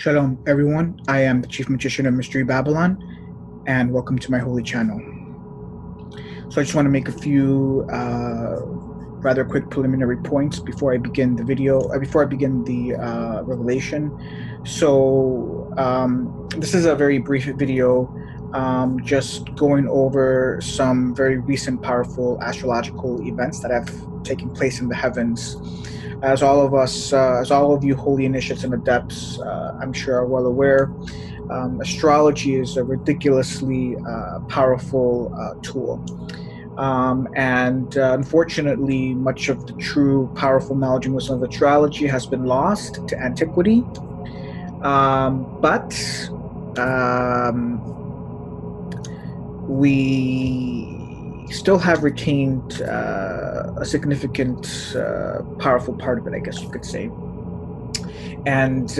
Shalom, everyone. I am the Chief Magician of Mystery Babylon, and welcome to my holy channel. So I just want to make a few rather quick preliminary points before I begin the video, before I begin the revelation. So this is a very brief video, just going over some very recent powerful astrological events that have taken place in the heavens. As all of us, as all of you holy initiates and adepts, I'm sure are well aware, astrology is a ridiculously powerful tool. And unfortunately, much of the true powerful knowledge and wisdom of astrology has been lost to antiquity. But we still have retained a significant, powerful part of it, I guess you could say. And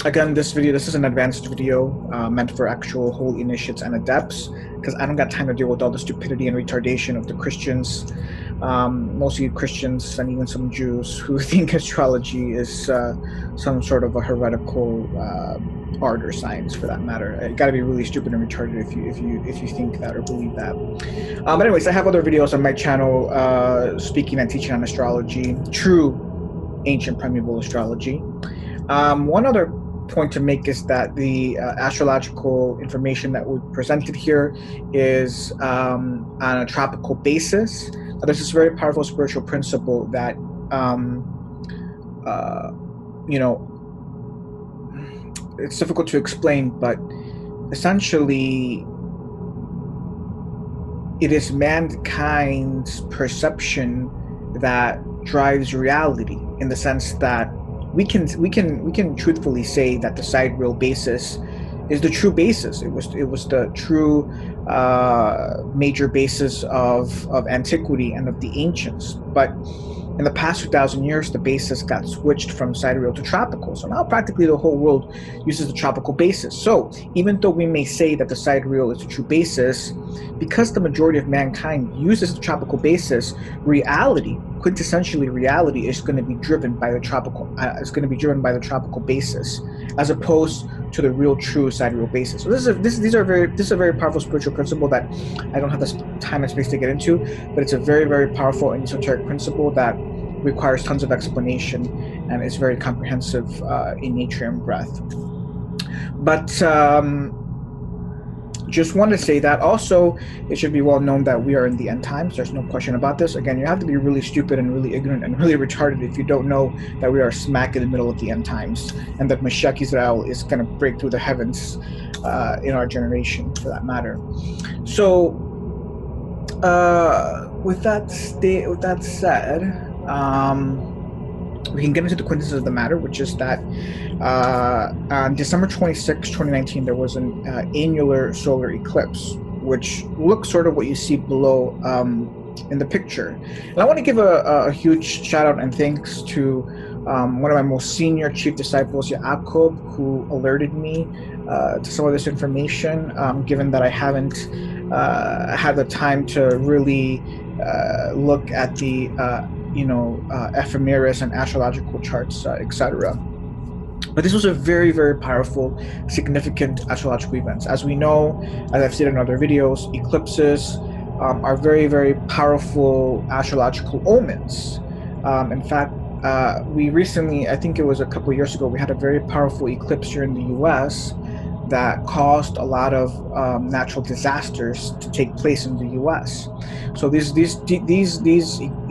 again, this is an advanced video meant for actual holy initiates and adepts, because I don't got time to deal with all the stupidity and retardation of the Christians, mostly Christians and even some Jews who think astrology is some sort of a heretical art or science, for that matter. You got to be really stupid and retarded if you think that or believe that. But anyways, I have other videos on my channel speaking and teaching on astrology, true ancient primeval astrology. One other point to make is that the astrological information that we presented here is on a tropical basis. Now, there's this very powerful spiritual principle that, you know, it's difficult to explain, but essentially it is mankind's perception that drives reality, in the sense that we can truthfully say that the sidereal basis is the true basis. It was the true major basis of antiquity and of the ancients. But in the past 2,000 years, the basis got switched from sidereal to tropical. So now practically the whole world uses the tropical basis. So even though we may say that the sidereal is the true basis, because the majority of mankind uses the tropical basis, reality, quintessentially reality, is going to be driven by the tropical. Tropical basis, as opposed to the real, true sidereal basis. So this is a very powerful spiritual principle that I don't have the time and space to get into, but it's a very, very powerful and esoteric principle that requires tons of explanation and is very comprehensive in nature and breadth. But just want to say that also it should be well known that we are in the end times. There's no question about this. Again, you have to be really stupid and really ignorant and really retarded if you don't know that we are smack in the middle of the end times, and that Mashiach Israel is going to break through the heavens in our generation, for that matter. So with that said, we can get into the quintessence of the matter, which is that on December 26, 2019, there was an annular solar eclipse, which looks sort of what you see below in the picture. And I want to give a huge shout out and thanks to one of my most senior chief disciples, Yaakov, who alerted me to some of this information, given that I haven't had the time to really look at the ephemeris and astrological charts, etc. But this was a very, very powerful, significant astrological event. As we know, as I've said in other videos, eclipses are very, very powerful astrological omens. In fact, we recently, I think it was a couple of years ago, we had a very powerful eclipse here in the US that caused a lot of natural disasters to take place in the U.S. So these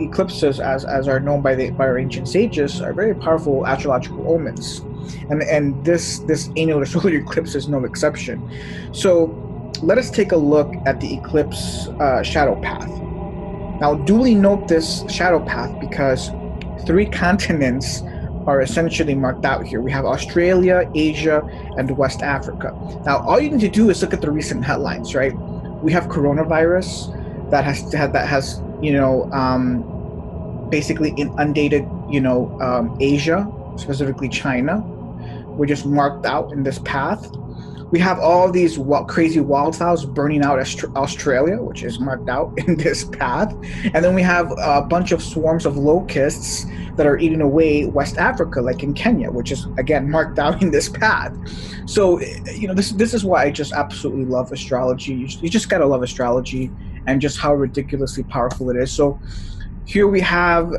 eclipses, as are known by our ancient sages, are very powerful astrological omens, and this annular solar eclipse is no exception. So let us take a look at the eclipse shadow path. Now, duly note this shadow path because 3 continents are essentially marked out here. We have Australia, Asia, and West Africa. Now, all you need to do is look at the recent headlines, right? We have coronavirus that has basically inundated, Asia, specifically China, which is marked out in this path. We have all these crazy wildfires burning out Australia, which is marked out in this path. And then we have a bunch of swarms of locusts that are eating away West Africa, like in Kenya, which is again marked out in this path. So, this is why I just absolutely love astrology. You just gotta love astrology and just how ridiculously powerful it is. So here we have,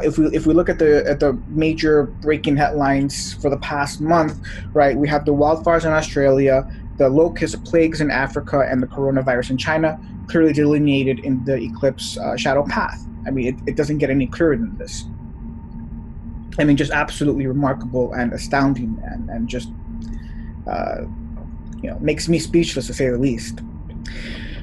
if we look at the major breaking headlines for the past month, right? We have the wildfires in Australia, the locust plagues in Africa, and the coronavirus in China, clearly delineated in the eclipse shadow path. I mean, it doesn't get any clearer than this. I mean, just absolutely remarkable and astounding, and just makes me speechless, to say the least.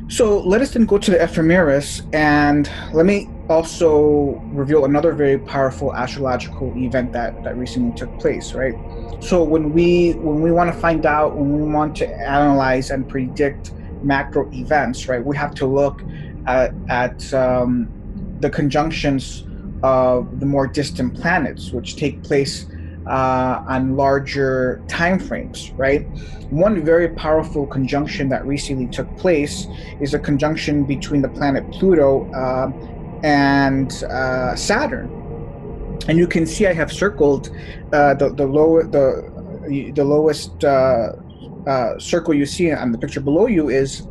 So let us then go to the ephemeris, and let me also reveal another very powerful astrological event that recently took place, right? So when we want to find out, when we want to analyze and predict macro events, right, we have to look at the conjunctions of the more distant planets, which take place on larger time frames, right? One very powerful conjunction that recently took place is a conjunction between the planet Pluto and Saturn. And you can see I have circled the lowest circle you see on the picture below you is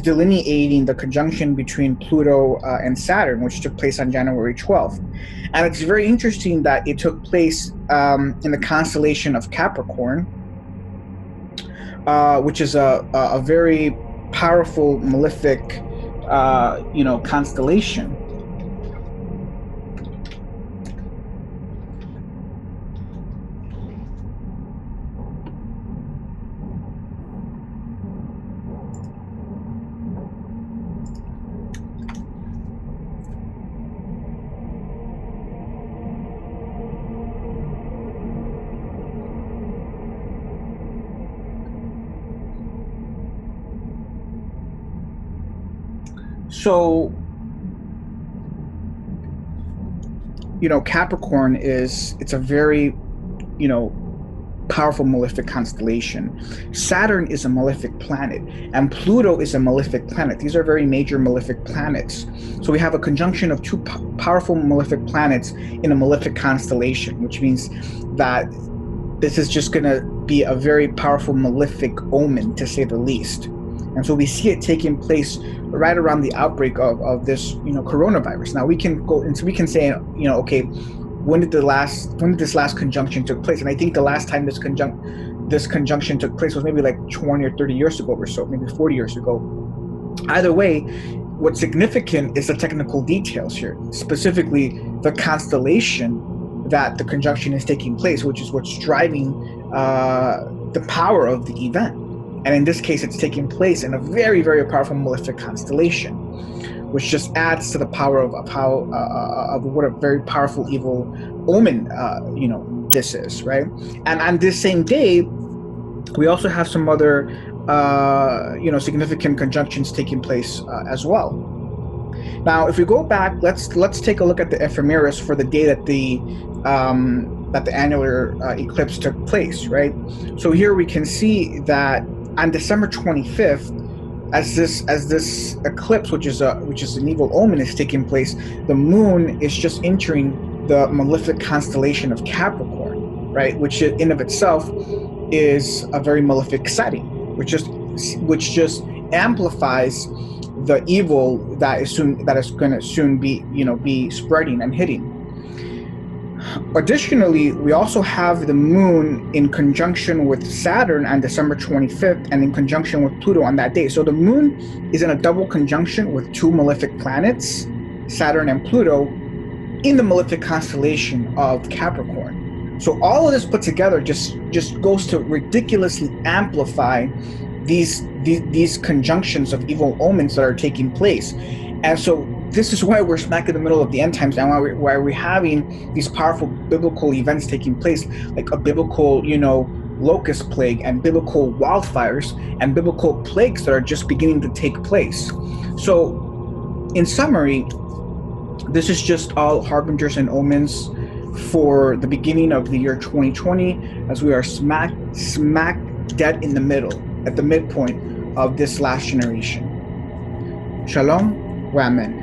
delineating the conjunction between Pluto and Saturn, which took place on January 12th. And it's very interesting that it took place in the constellation of Capricorn, which is a very powerful, malefic, constellation. So, Capricorn it's a very, powerful malefic constellation. Saturn is a malefic planet, and Pluto is a malefic planet. These are very major malefic planets. So we have a conjunction of two powerful malefic planets in a malefic constellation, which means that this is just going to be a very powerful malefic omen, to say the least. And so we see it taking place right around the outbreak of this, coronavirus. Now we can go into, we can say, okay, when did this last conjunction took place? And I think the last time this conjunction took place was maybe like 20 or 30 years ago or so, maybe 40 years ago. Either way, what's significant is the technical details here, specifically the constellation that the conjunction is taking place, which is what's driving the power of the event. And in this case, it's taking place in a very, very powerful malefic constellation, which just adds to the power of how of what a very powerful evil omen this is, right? And on this same day, we also have some other significant conjunctions taking place as well. Now, if we go back, let's take a look at the ephemeris for the day that the annular eclipse took place, right? So here we can see that on December 25th, as this eclipse, which is an evil omen, is taking place, the moon is just entering the malefic constellation of Capricorn, right? Which in of itself is a very malefic setting, which just amplifies the evil that is going to soon be spreading and hitting. Additionally, we also have the moon in conjunction with Saturn on December 25th and in conjunction with Pluto on that day. So the moon is in a double conjunction with two malefic planets, Saturn and Pluto, in the malefic constellation of Capricorn. So all of this put together just goes to ridiculously amplify these conjunctions of evil omens that are taking place. And so this is why we're smack in the middle of the end times, and why we're having these powerful biblical events taking place, like a biblical, locust plague and biblical wildfires and biblical plagues that are just beginning to take place. So, in summary, this is just all harbingers and omens for the beginning of the year 2020, as we are smack dead in the middle at the midpoint of this last generation. Shalom, Ramen.